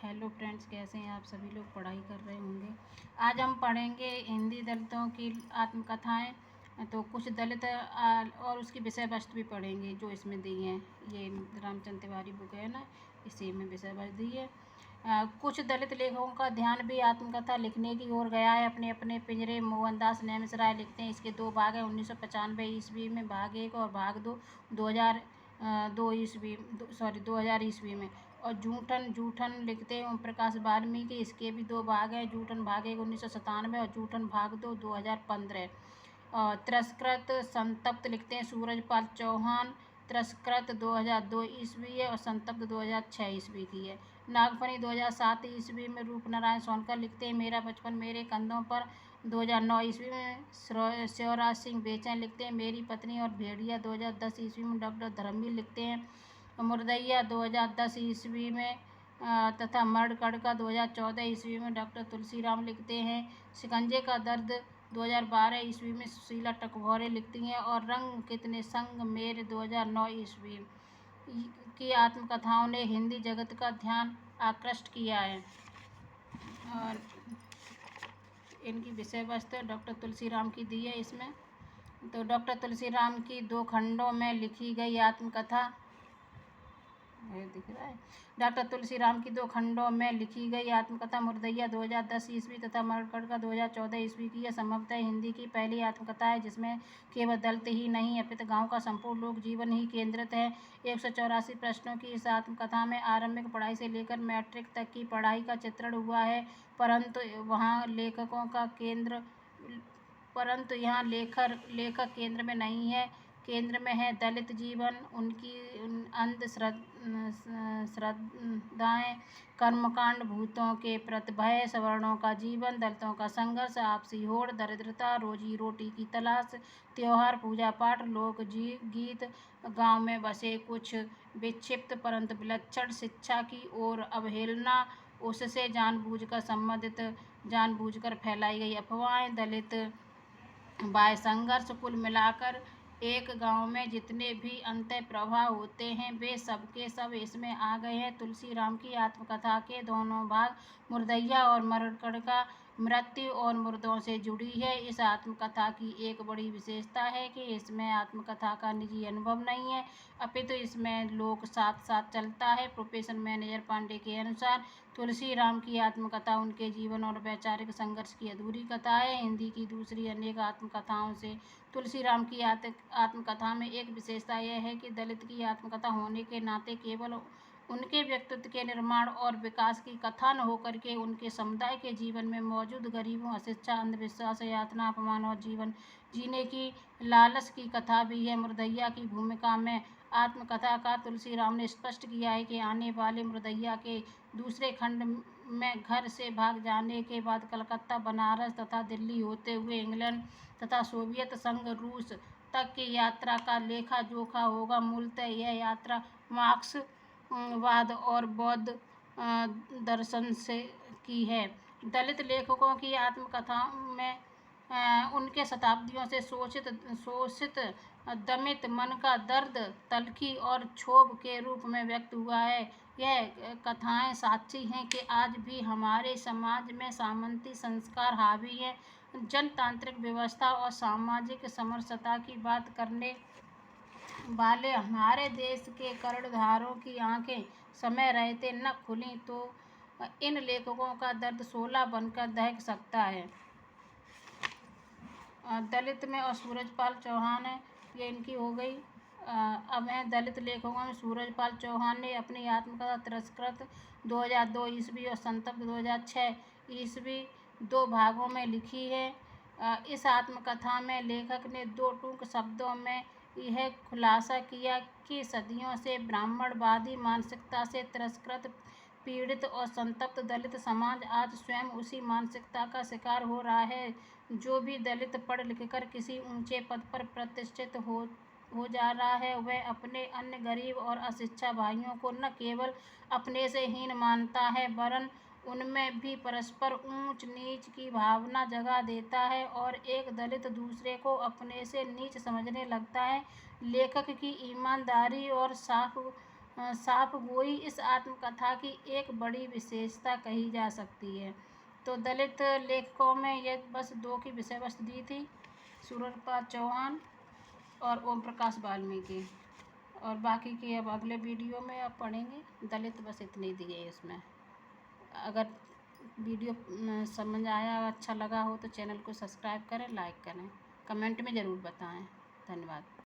Hello friends, कैसे हैं आप सभी लोग? पढ़ाई कर रहे होंगे। आज हम पढ़ेंगे हिंदी दलितों की आत्मकथाएं। तो कुछ दलित और उसकी विषय वस्तु भी पढ़ेंगे जो इसमें दी हैं। ये रामचंद्र तिवारी बुक है ना, इसी में विषय वस्तु दी है। कुछ दलित लेखकों का ध्यान भी आत्मकथा लिखने की ओर गया है। अपने अपने पिंजरे मोहनदास नेमिशराय लिखते हैं। इसके दो भाग हैं, 1995 ईस्वी में भाग 1 और भाग 2 2000 ईस्वी में। और जूठन लिखते हैं ओम प्रकाश वाल्मीकि। इसके भी दो भाग हैं, जूठन भाग 1 1997 और जूठन भाग 2 2015। और तिरस्कृत संतप्त लिखते हैं सूरजपाल चौहान। तिरस्कृत 2002 ईस्वी है और संतप्त 2006 ईस्वी की है। नागफनी 2007 ईस्वी में रूपनारायण सोनकर लिखते हैं मेरा बचपन मेरे कंधों पर। 2009 ईस्वी में शिवराज सिंह बेचैन लिखते हैं मेरी पत्नी और भेड़िया। 2010 ईस्वी में डॉक्टर धर्मवीर लिखते हैं मुर्दैया। 2010 ईस्वी में तथा मर्डकड़का 2014 ईस्वी में डॉक्टर तुलसीराम लिखते हैं। शिकंजे का दर्द 2012 ईस्वी में सुशीला टकभौरे लिखती हैं। और रंग कितने संग मेरे 2009 ईस्वी की आत्मकथाओं ने हिंदी जगत का ध्यान आकृष्ट किया है। और इनकी विषय वस्तु डॉक्टर तुलसीराम की दी है इसमें। तो डॉक्टर तुलसीराम की 2 खंडों में लिखी गई आत्मकथा दिख रहा है। डॉक्टर तुलसीराम की 2 खंडों में लिखी गई आत्मकथा मुर्दैया 2010 ईस्वी तथा मर्डकड़का 2014 ईस्वी की है। संभवतः हिंदी की पहली आत्मकथा है जिसमें केवल दलित ही नहीं अपितु गांव का संपूर्ण लोक जीवन ही केंद्रित है। 184 प्रश्नों की इस आत्मकथा में आरंभिक पढ़ाई से लेकर मैट्रिक तक की पढ़ाई का चित्रण हुआ है। परंतु यहाँ लेखक केंद्र में नहीं है। केंद्र में है दलित जीवन, उनकी अंधश्रद्धाएं, कर्मकांड, भूतों के प्रति भय, सवर्णों का जीवन, दलितों का संघर्ष, आपसी होड़, दरिद्रता, रोजी रोटी की तलाश, त्योहार, पूजा पाठ, लोक गीत, गांव में बसे कुछ विक्षिप्त परंतु विलक्षण शिक्षा की ओर अवहेलना, उससे जानबूझकर फैलाई गई अफवाहें, दलित बाह्य संघर्ष। कुल मिलाकर एक गांव में जितने भी अंतः प्रभाव होते हैं वे सब के सब इसमें आ गए हैं। तुलसीराम की आत्मकथा के दोनों भाग मुर्दैया और मर्डकड़का मृत्यु और मुर्दों से जुड़ी है। इस आत्मकथा की एक बड़ी विशेषता है कि इसमें आत्मकथा का निजी अनुभव नहीं है अपितु इसमें लोक साथ साथ चलता है। प्रोफेसर मैनेजर पांडे के अनुसार तुलसीराम की आत्मकथा उनके जीवन और वैचारिक संघर्ष की अधूरी कथा है। हिंदी की दूसरी अनेक आत्मकथाओं से तुलसीराम की आत्मकथा में एक विशेषता यह है कि दलित की आत्मकथा होने के नाते केवल उनके व्यक्तित्व के निर्माण और विकास की कथा न होकर के उनके समुदाय के जीवन में मौजूद गरीबों, अशिक्षा, अंधविश्वास, यातना, अपमान और जीवन जीने की लालच की कथा भी है। मुर्दैया की भूमिका में आत्मकथाकार तुलसीराम ने स्पष्ट किया है कि आने वाले मुर्दैया के दूसरे खंड में घर से भाग जाने के बाद कलकत्ता, बनारस तथा दिल्ली होते हुए इंग्लैंड तथा सोवियत संघ रूस तक की यात्रा का लेखा जोखा होगा। मूलतः यह यात्रा मार्क्सवाद और बौद्ध दर्शन से की है। दलित लेखकों की आत्मकथाओं में उनके शताब्दियों से शोषित दमित मन का दर्द तलखी और क्षोभ के रूप में व्यक्त हुआ है। यह कथाएं साक्षी हैं कि आज भी हमारे समाज में सामंती संस्कार हावी हैं। जनतांत्रिक व्यवस्था और सामाजिक समरसता की बात करने वाले हमारे देश के कर्णधारों की आंखें समय रहते न खुली तो इन लेखकों का दर्द शोला बनकर दहक सकता है। दलित में और सूरजपाल चौहान है, ये इनकी हो गई। अब हैं दलित लेखकों में सूरजपाल चौहान ने अपनी आत्मकथा तिरस्कृत 2002 ईस्वी और संतप्त 2006 ईस्वी 2 भागों में लिखी है। इस आत्मकथा में लेखक ने 2 टूक शब्दों में यह खुलासा किया कि सदियों से ब्राह्मणवादी मानसिकता से तिरस्कृत, पीड़ित और संतप्त दलित समाज आज स्वयं उसी मानसिकता का शिकार हो रहा है। जो भी दलित पढ़ लिखकर किसी ऊंचे पद पर प्रतिष्ठित हो जा रहा है वह अपने अन्य गरीब और अशिक्षा भाइयों को न केवल अपने से हीन मानता है वरन उनमें भी परस्पर ऊंच नीच की भावना जगा देता है और एक दलित दूसरे को अपने से नीच समझने लगता है। लेखक की ईमानदारी और साफ साफ गोई इस आत्मकथा की एक बड़ी विशेषता कही जा सकती है। तो दलित लेखकों में ये बस 2 की विषय वस्तु दी थी, सूरजपाल चौहान और ओम प्रकाश वाल्मीकि, और बाकी की अब अगले वीडियो में आप पढ़ेंगे। दलित बस इतने दिए इसमें। अगर वीडियो समझ आया, अच्छा लगा हो तो चैनल को सब्सक्राइब करें, लाइक करें, कमेंट में ज़रूर बताएं। धन्यवाद।